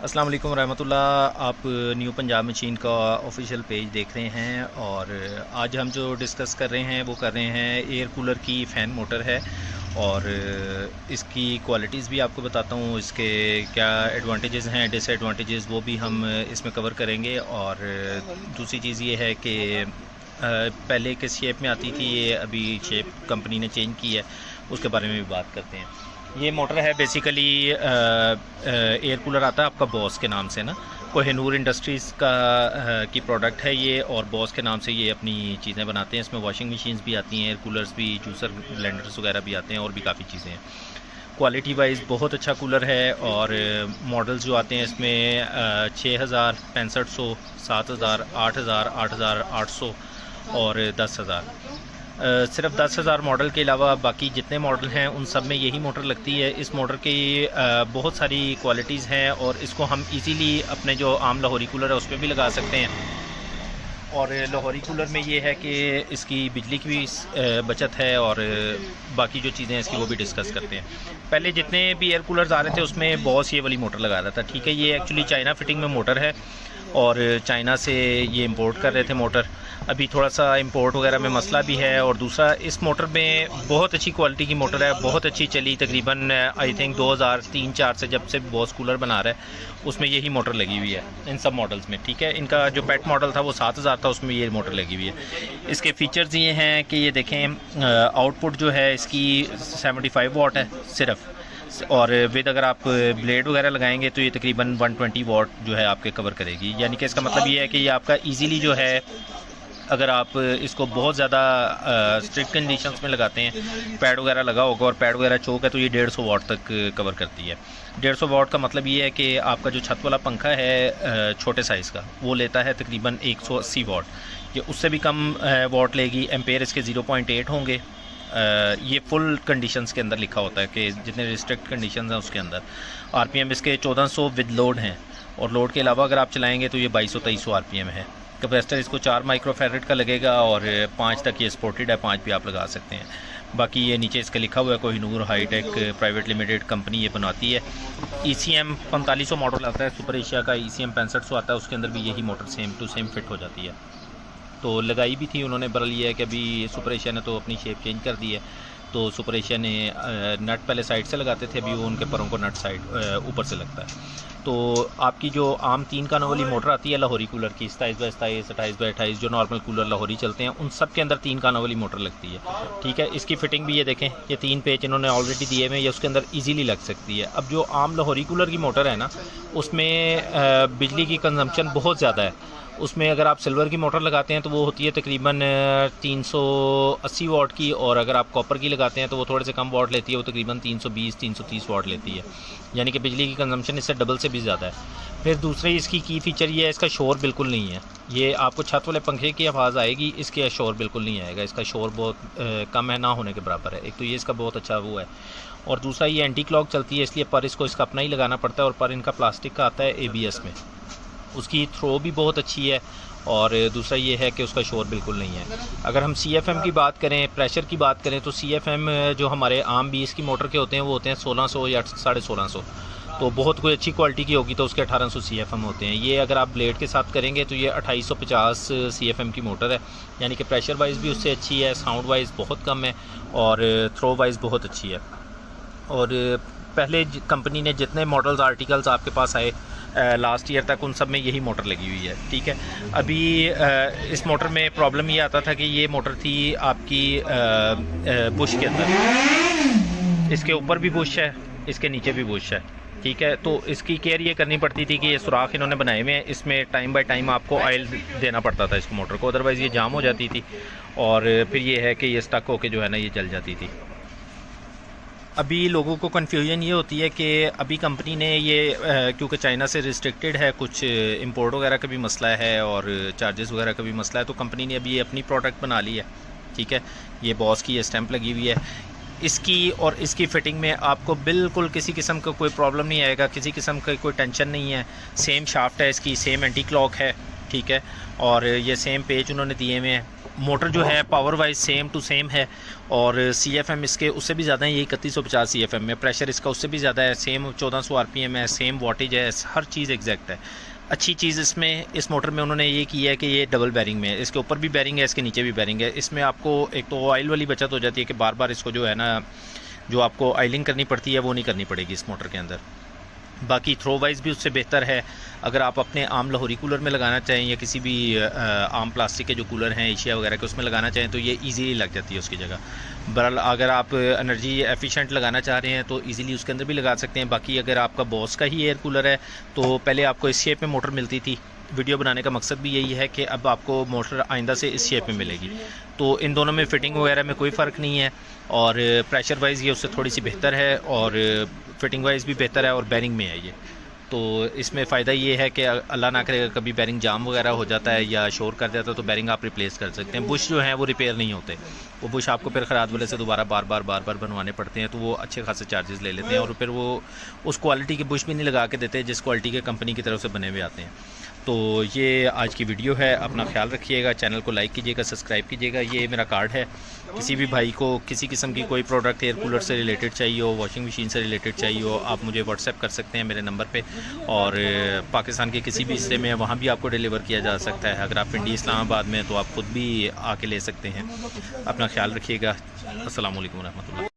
अस्सलाम वालेकुम रहमतुल्लाह। आप न्यू पंजाब मशीन का ऑफिशियल पेज देख रहे हैं और आज हम जो डिस्कस कर रहे हैं वो कर रहे हैं एयर कूलर की फ़ैन मोटर है और इसकी क्वालिटीज़ भी आपको बताता हूँ, इसके क्या एडवांटेजेस हैं, डिसएडवांटेजेस वो भी हम इसमें कवर करेंगे। और दूसरी चीज़ ये है कि पहले किस शेप में आती थी, ये अभी शेप कंपनी ने चेंज की है, उसके बारे में भी बात करते हैं। ये मोटर है बेसिकली एयर कूलर आता है आपका बॉस के नाम से ना, कोहिनूर इंडस्ट्रीज़ का की प्रोडक्ट है ये, और बॉस के नाम से ये अपनी चीज़ें बनाते हैं। इसमें वॉशिंग मशीन्स भी आती हैं, एयर कूलर्स भी, जूसर ब्लेंडर्स वगैरह भी आते हैं और भी काफ़ी चीज़ें हैं। क्वालिटी वाइज बहुत अच्छा कूलर है और मॉडल्स जो आते हैं इसमें 6000, 6500, 7000, 8000, 8800 और 10,000। सिर्फ 10,000 मॉडल के अलावा बाकी जितने मॉडल हैं उन सब में यही मोटर लगती है। इस मोटर की बहुत सारी क्वालिटीज़ हैं और इसको हम इजीली अपने जो आम लाहौरी कूलर है उस पर भी लगा सकते हैं। और लाहौरी कूलर में ये है कि इसकी बिजली की भी बचत है और बाकी जो चीज़ें हैं इसकी वो भी डिस्कस करते हैं। पहले जितने भी एयर कूलर्स आ रहे थे उसमें बॉस ये वाली मोटर लगा रहा था, ठीक है। ये एक्चुअली चाइना फिटिंग में मोटर है और चाइना से ये इंपोर्ट कर रहे थे मोटर। अभी थोड़ा सा इंपोर्ट वगैरह में मसला भी है। और दूसरा, इस मोटर में बहुत अच्छी क्वालिटी की मोटर है, बहुत अच्छी चली। तकरीबन आई थिंक 2003-4 से जब से बॉस कूलर बना रहा है उसमें यही मोटर लगी हुई है इन सब मॉडल्स में, ठीक है। इनका जो पेट मॉडल था वो 7000 था, उसमें ये मोटर लगी हुई है। इसके फीचर्स ये हैं कि ये देखें, आउटपुट जो है इसकी 75 वाट है सिर्फ, और विद अगर आप ब्लेड वगैरह लगाएंगे तो ये तकरीबन 120 वाट जो है आपके कवर करेगी। यानी कि इसका मतलब ये है कि ये आपका इजीली जो है, अगर आप इसको बहुत ज़्यादा स्ट्रिक्ट कंडीशंस में लगाते हैं, पैड वगैरह लगा होगा और पैड वगैरह चौक है, तो ये 150 वाट तक कवर करती है। 150 वाट का मतलब ये है कि आपका जो छत वाला पंखा है छोटे साइज़ का, वो लेता है तकरीबन 180 वाट। ये उससे भी कम वाट लेगी। एम्पेयर इसके 0.8 होंगे। ये फुल कंडीशंस के अंदर लिखा होता है कि जितने रिस्ट्रिक्ट कंडीशंस हैं उसके अंदर। आरपीएम इसके 1400 विद लोड हैं और लोड के अलावा अगर आप चलाएंगे तो ये 2200-2300 आरपीएम है। कैपेसिटर इसको 4 माइक्रोफेरेड का लगेगा और 5 तक ये सपोर्टेड है, 5 भी आप लगा सकते हैं। बाकी ये नीचे इसका लिखा हुआ है Kohinoor hitech private limited company ये बनाती है। ECM 4500 मॉडल आता है, सुपर एशिया का ECM 6500 आता है, उसके अंदर भी यही motor same to same fit हो जाती है। तो लगाई भी थी उन्होंने, बरल ये है कि अभी सुपर एशिया ने तो अपनी शेप चेंज कर दी है। तो सुपर एशिया ने नट पहले साइड से लगाते थे, अभी वो उनके परों को नट साइड ऊपर से लगता है। तो आपकी जो आम 3 कानों वाली मोटर आती है लाहौरी कूलर की, 27x27, 28x28, जो नॉर्मल कूलर लाहौरी चलते हैं उन सब के अंदर 3 कानों वाली मोटर लगती है, ठीक है। इसकी फिटिंग भी ये देखें, ये 3 पेच इन्होंने ऑलरेडी दिए हुए हैं, ये उसके अंदर ईजीली लग सकती है। अब जो आम लाहौरी कूलर की मोटर है ना, उसमें बिजली की कंजम्पशन बहुत ज़्यादा है। उसमें अगर आप सिल्वर की मोटर लगाते हैं तो वो होती है तकरीबन 380 वाट की, और अगर आप कॉपर की लगाते हैं तो वो थोड़े से कम वाट लेती है, वो तकरीबन 320-330 वाट लेती है। यानी कि बिजली की कंजम्पशन इससे डबल से भी ज़्यादा है। फिर दूसरी इसकी की फ़ीचर ये है, इसका शोर बिल्कुल नहीं है। ये आपको छत वाले पंखे की आवाज़ आएगी, इसके शोर बिल्कुल नहीं आएगा। इसका शोर बहुत कम है, ना होने के बराबर है। एक तो ये इसका बहुत अच्छा वो है, और दूसरा ये एंटी क्लॉक चलती है, इसलिए पर इसको इसका अपना ही लगाना पड़ता है, और पर इनका प्लास्टिक का आता है ABS में। उसकी थ्रो भी बहुत अच्छी है, और दूसरा ये है कि उसका शोर बिल्कुल नहीं है। अगर हम CFM की बात करें, प्रेशर की बात करें, तो CFM जो हमारे आम 20 की मोटर के होते हैं वो होते हैं 1600 या 1650। तो बहुत कोई अच्छी क्वालिटी की होगी तो उसके 1800 CFM होते हैं। ये अगर आप ब्लेड के साथ करेंगे तो ये 2850 CFM की मोटर है। यानी कि प्रेशर वाइज भी उससे अच्छी है, साउंड वाइज बहुत कम है, और थ्रो वाइज बहुत अच्छी है। और पहले कंपनी ने जितने मॉडल्स आर्टिकल्स आपके पास आए लास्ट ईयर तक, उन सब में यही मोटर लगी हुई है, ठीक है। अभी इस मोटर में प्रॉब्लम ये आता था कि ये मोटर थी आपकी बुश के अंदर, इसके ऊपर भी बुश है, इसके नीचे भी बुश है, ठीक है। तो इसकी केयर ये करनी पड़ती थी कि ये सुराख इन्होंने बनाए हुए हैं, इसमें टाइम बाय टाइम आपको ऑयल देना पड़ता था इस मोटर को, अदरवाइज़ ये जाम हो जाती थी और फिर ये है कि ये स्टक होके जो है ना ये जल जाती थी। अभी लोगों को कन्फ्यूजन ये होती है कि अभी कंपनी ने ये क्योंकि चाइना से रिस्ट्रिक्टेड है, कुछ इंपोर्ट वगैरह का भी मसला है और चार्जेस वगैरह का भी मसला है, तो कंपनी ने अभी ये अपनी प्रोडक्ट बना ली है, ठीक है। ये बॉस की ये स्टैंप लगी हुई है इसकी, और इसकी फ़िटिंग में आपको बिल्कुल किसी किस्म का कोई प्रॉब्लम नहीं आएगा, किसी किस्म का कोई टेंशन नहीं है। सेम शाफ्ट है इसकी, सेम एंटी क्लॉक है, ठीक है। और ये सेम पेज उन्होंने दिए हुए हैं। मोटर जो है power wise same to same है और CFM इसके उससे भी ज़्यादा है, ये 3150 CFM है। प्रेशर इसका उससे भी ज़्यादा है, सेम 1400 RPM है, सेम वॉटेज है, हर चीज़ एग्जैक्ट है। अच्छी चीज़ इसमें इस मोटर में उन्होंने ये की है कि ये डबल बैरिंग में है, इसके ऊपर भी बैरिंग है, इसके नीचे भी बैरिंग है। इसमें आपको एक तो ऑयल वाली बचत हो जाती है कि बार बार इसको जो है ना, जो आपको ऑयलिंग करनी पड़ती है वो नहीं करनी पड़ेगी इस मोटर के अंदर। बाकी थ्रो वाइज भी उससे बेहतर है। अगर आप अपने आम लाहौरी कूलर में लगाना चाहें या किसी भी आम प्लास्टिक के जो कूलर हैं एशिया वगैरह के उसमें लगाना चाहें तो ये इजीली लग जाती है उसकी जगह। बहरहाल अगर आप एनर्जी एफिशिएंट लगाना चाह रहे हैं तो इजीली उसके अंदर भी लगा सकते हैं। बाकी अगर आपका बॉस का ही एयर कूलर है तो पहले आपको इस शेप में मोटर मिलती थी। वीडियो बनाने का मकसद भी यही है कि अब आपको मोटर आइंदा से इस शेप में मिलेगी। तो इन दोनों में फ़िटिंग वगैरह में कोई फ़र्क नहीं है और प्रेशर वाइज ये उससे थोड़ी सी बेहतर है और फिटिंग वाइज भी बेहतर है और बैरिंग में है ये। तो इसमें फ़ायदा ये है कि अल्लाह ना करे कभी बैरिंग जाम वगैरह हो जाता है या शोर कर जाता है तो बैरिंग आप रिप्लेस कर सकते हैं। बुश जो हैं वो रिपेयर नहीं होते, वो बुश आपको फिर खराद वाले से दोबारा बार बार बनवाने पड़ते हैं, तो वो अच्छे खासे चार्जेस ले लेते हैं और फिर वो उस क्वालिटी के बुश भी नहीं लगा के देते जिस क्वालिटी के कंपनी की तरफ से बने हुए आते हैं। तो ये आज की वीडियो है, अपना ख्याल रखिएगा, चैनल को लाइक कीजिएगा, सब्सक्राइब कीजिएगा। ये मेरा कार्ड है, किसी भी भाई को किसी किस्म की कोई प्रोडक्ट एयर कूलर से रिलेटेड चाहिए हो, वॉशिंग मशीन से रिलेटेड चाहिए हो, आप मुझे व्हाट्सएप कर सकते हैं मेरे नंबर पे और पाकिस्तान के किसी भी हिस्से में वहाँ भी आपको डिलीवर किया जा सकता है। अगर आप इंडिया इस्लामाबाद में तो आप ख़ुद भी आके ले सकते हैं। अपना ख्याल रखिएगा। अस्सलाम वालेकुम रहमतुल्लाह।